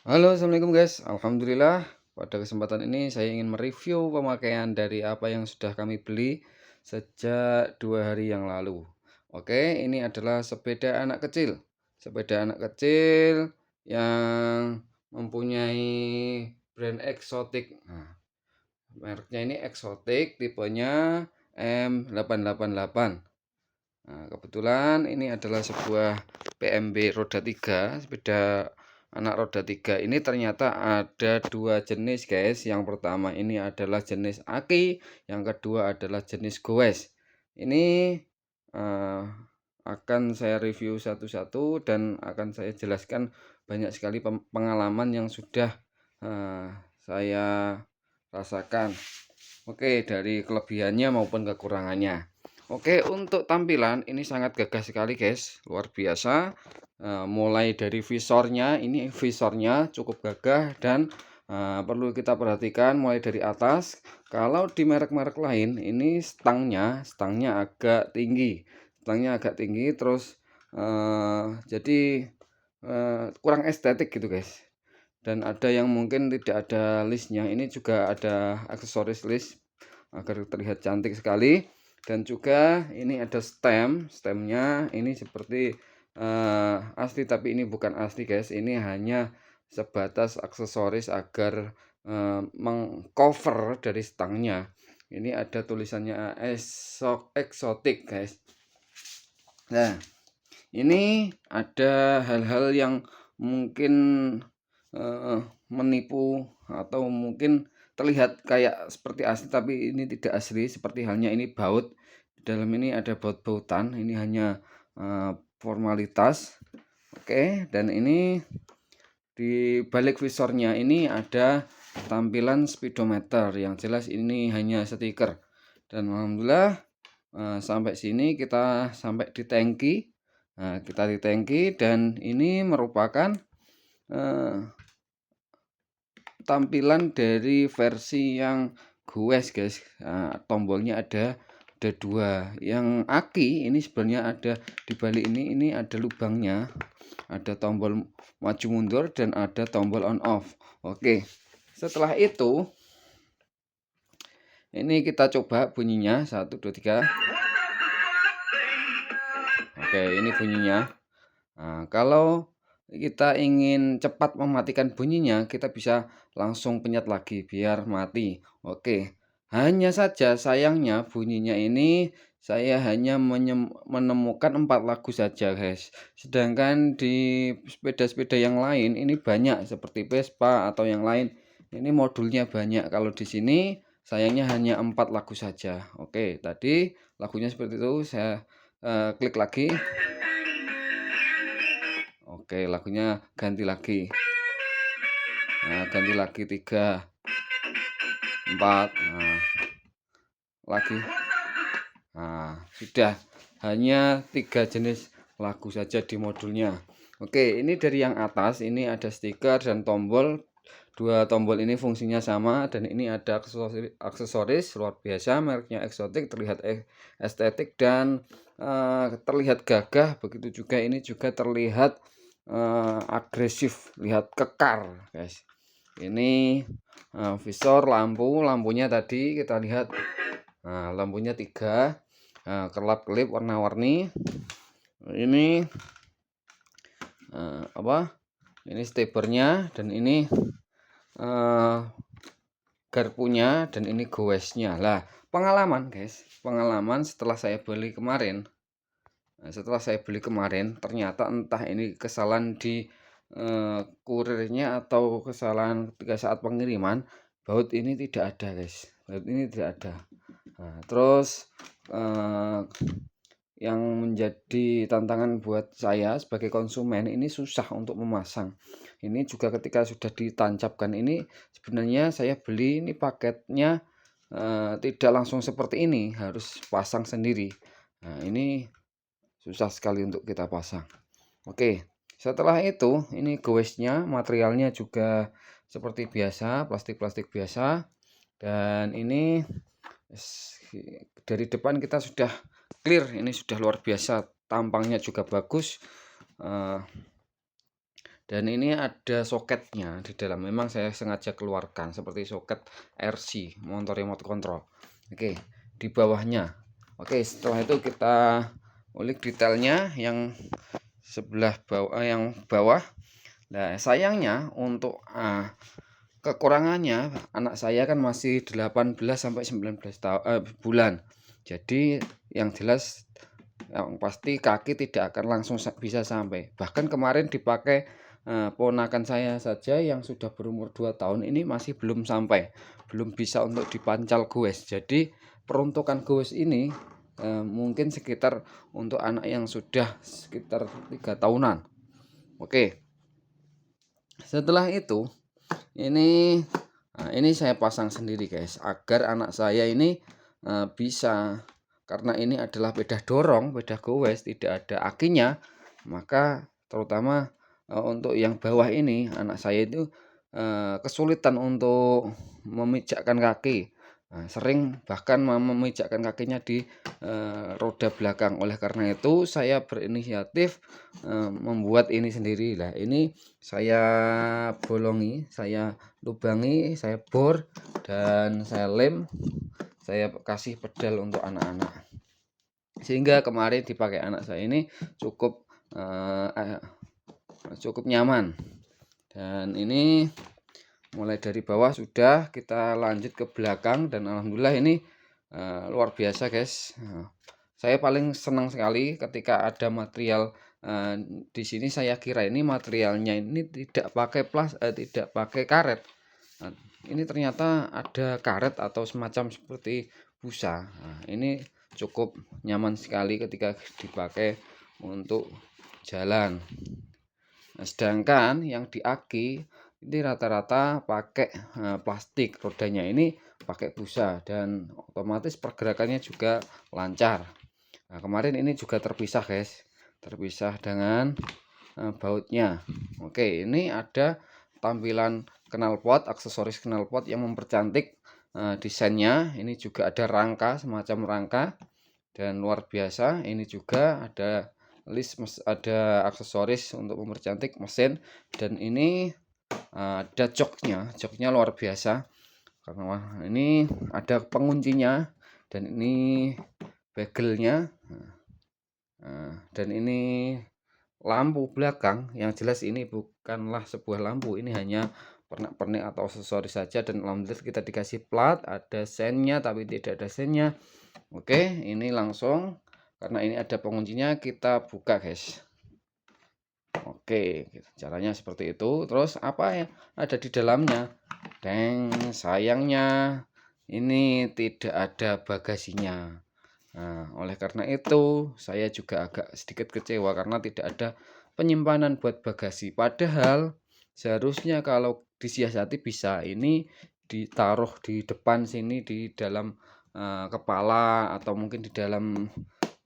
Halo, assalamualaikum guys. Alhamdulillah, pada kesempatan ini saya ingin mereview pemakaian dari apa yang sudah kami beli sejak 2 hari yang lalu. Oke, ini adalah sepeda anak kecil. Sepeda anak kecil yang mempunyai brand eksotik. Nah, mereknya ini eksotik, tipenya M888. Nah, kebetulan ini adalah sebuah PMB roda 3, sepeda anak roda 3 ini ternyata ada dua jenis guys. Yang pertama ini adalah jenis aki, yang kedua adalah jenis goes. Ini uh, akan saya review satu-satu dan akan saya jelaskan banyak sekali pengalaman yang sudah saya rasakan. Oke, dari kelebihannya maupun kekurangannya. Oke, untuk tampilan ini sangat gagah sekali guys, luar biasa. Mulai dari visornya, ini visornya cukup gagah dan perlu kita perhatikan mulai dari atas. Kalau di merek-merek lain ini stangnya agak tinggi, terus jadi kurang estetik gitu guys. Dan ada yang mungkin tidak ada listnya, ini juga ada aksesoris list agar terlihat cantik sekali. Dan juga ini ada stemnya ini seperti asli, tapi ini bukan asli guys, ini hanya sebatas aksesoris agar mengcover dari stangnya. Ini ada tulisannya eksotik guys. Nah, ini ada hal-hal yang mungkin menipu atau mungkin terlihat kayak seperti asli tapi ini tidak asli, seperti halnya ini baut. Di dalam ini ada baut-bautan, ini hanya formalitas. Oke, dan ini di balik visornya ini ada tampilan speedometer, yang jelas ini hanya stiker. Dan alhamdulillah sampai sini kita sampai di tangki. Nah, kita di tangki dan ini merupakan tampilan dari versi yang goes guys. Nah, tombolnya ada dua. Yang aki ini sebenarnya ada di balik ini ada lubangnya, ada tombol maju mundur dan ada tombol on off. Oke, setelah itu ini kita coba bunyinya 1 2 3. Oke, ini bunyinya. Nah, kalau kita ingin cepat mematikan bunyinya, kita bisa langsung pencet lagi biar mati. Oke, hanya saja sayangnya bunyinya ini saya hanya menemukan 4 lagu saja guys. Sedangkan di sepeda-sepeda yang lain ini banyak, seperti Vespa atau yang lain. Ini modulnya banyak. Kalau di sini sayangnya hanya 4 lagu saja. Oke, tadi lagunya seperti itu. Saya klik lagi. Oke, lagunya ganti lagi. Nah, ganti lagi 3 4. Nah, lagi. Nah, sudah hanya 3 jenis lagu saja di modulnya. Oke, ini dari yang atas ini ada stiker dan tombol. Dua tombol ini fungsinya sama, dan ini ada aksesoris luar biasa, mereknya eksotik, terlihat estetik dan terlihat gagah. Begitu juga ini juga terlihat agresif, lihat kekar guys. Ini visor, lampunya tadi kita lihat. Nah, lampunya 3, kelap-kelip warna-warni. Ini ini stebernya, dan ini garpunya, dan ini goesnya. Lah, pengalaman guys, pengalaman setelah saya beli kemarin. Ternyata entah ini kesalahan di kurirnya atau kesalahan ketika saat pengiriman, baut ini tidak ada guys, baut ini tidak ada. Nah, terus yang menjadi tantangan buat saya sebagai konsumen, ini susah untuk memasang. Ini juga ketika sudah ditancapkan, ini sebenarnya saya beli ini paketnya tidak langsung seperti ini, harus pasang sendiri. Nah, ini susah sekali untuk kita pasang. Oke, setelah itu ini goesnya, materialnya juga seperti biasa, plastik-plastik biasa. Dan ini dari depan kita sudah clear, ini sudah luar biasa, tampangnya juga bagus. Dan ini ada soketnya di dalam, memang saya sengaja keluarkan seperti soket RC motor remote control. Oke, di bawahnya. Oke, setelah itu kita ulik detailnya yang sebelah bawah, yang bawah. Nah, sayangnya untuk kekurangannya, anak saya kan masih 18 sampai 19 bulan. Jadi yang jelas, yang pasti kaki tidak akan langsung bisa sampai. Bahkan kemarin dipakai ponakan saya saja yang sudah berumur 2 tahun ini masih belum sampai, belum bisa untuk dipancal goes. Jadi peruntukan goes ini mungkin sekitar untuk anak yang sudah sekitar 3 tahunan. Oke, setelah itu ini saya pasang sendiri guys, agar anak saya ini bisa, karena ini adalah peda dorong, peda gowes, tidak ada akinya, maka terutama untuk yang bawah ini anak saya itu kesulitan untuk memijakkan kaki. Sering bahkan memijakkan kakinya di roda belakang. Oleh karena itu saya berinisiatif membuat ini sendiri. Lah ini saya bolongi, saya lubangi, saya bor, dan saya lem, saya kasih pedal untuk anak-anak, sehingga kemarin dipakai anak saya ini cukup nyaman. Dan ini mulai dari bawah sudah, kita lanjut ke belakang, dan alhamdulillah ini luar biasa guys. Saya paling senang sekali ketika ada material di sini. Saya kira ini materialnya ini tidak pakai tidak pakai karet. Nah, ini ternyata ada karet atau semacam seperti busa. Nah, ini cukup nyaman sekali ketika dipakai untuk jalan. Nah, sedangkan yang di aki ini rata-rata pakai plastik, rodanya ini pakai busa, dan otomatis pergerakannya juga lancar. Nah, kemarin ini juga terpisah guys, terpisah dengan bautnya. Oke, ini ada tampilan knalpot, aksesoris knalpot yang mempercantik desainnya. Ini juga ada rangka, semacam rangka, dan luar biasa. Ini juga ada ada aksesoris untuk mempercantik mesin, dan ini ada joknya luar biasa, karena ini ada penguncinya, dan ini begelnya, dan ini lampu belakang. Yang jelas ini bukanlah sebuah lampu, ini hanya pernak-pernik atau aksesoris saja, dan alhamdulillah kita dikasih plat, ada sennya tapi tidak ada sennya. Oke, ini langsung, karena ini ada penguncinya, kita buka guys. Oke, caranya seperti itu. Terus apa ya ada di dalamnya? Sayangnya ini tidak ada bagasinya. Nah, oleh karena itu saya juga agak sedikit kecewa karena tidak ada penyimpanan buat bagasi. Padahal seharusnya kalau disiasati bisa ini ditaruh di depan sini, di dalam kepala, atau mungkin di dalam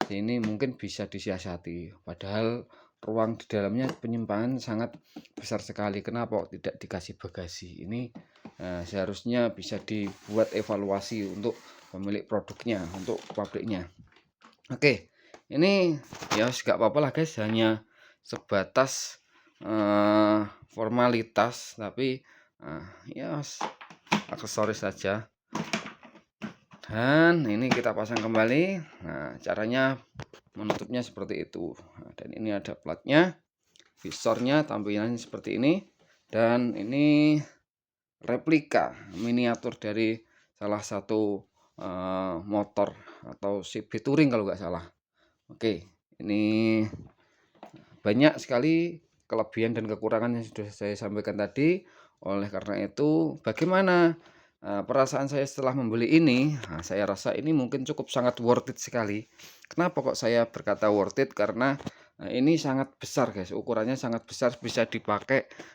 sini mungkin bisa disiasati. Padahal ruang di dalamnya penyimpanan sangat besar sekali. Kenapa tidak dikasih bagasi? Ini seharusnya bisa dibuat evaluasi untuk pemilik produknya, untuk pabriknya. Oke, ini ya gak apa-apa lah guys, hanya sebatas formalitas, tapi ya aksesoris saja. Dan ini kita pasang kembali. Nah, caranya menutupnya seperti itu. Nah, dan ini ada platnya, visornya tampilannya seperti ini, dan ini replika miniatur dari salah satu motor atau CB Touring kalau nggak salah. Oke, ini banyak sekali kelebihan dan kekurangan yang sudah saya sampaikan tadi. Oleh karena itu, bagaimana perasaan saya setelah membeli ini? Nah, saya rasa ini mungkin cukup sangat worth it sekali. Kenapa kok saya berkata worth it? Karena ini sangat besar guys, ukurannya sangat besar, bisa dipakai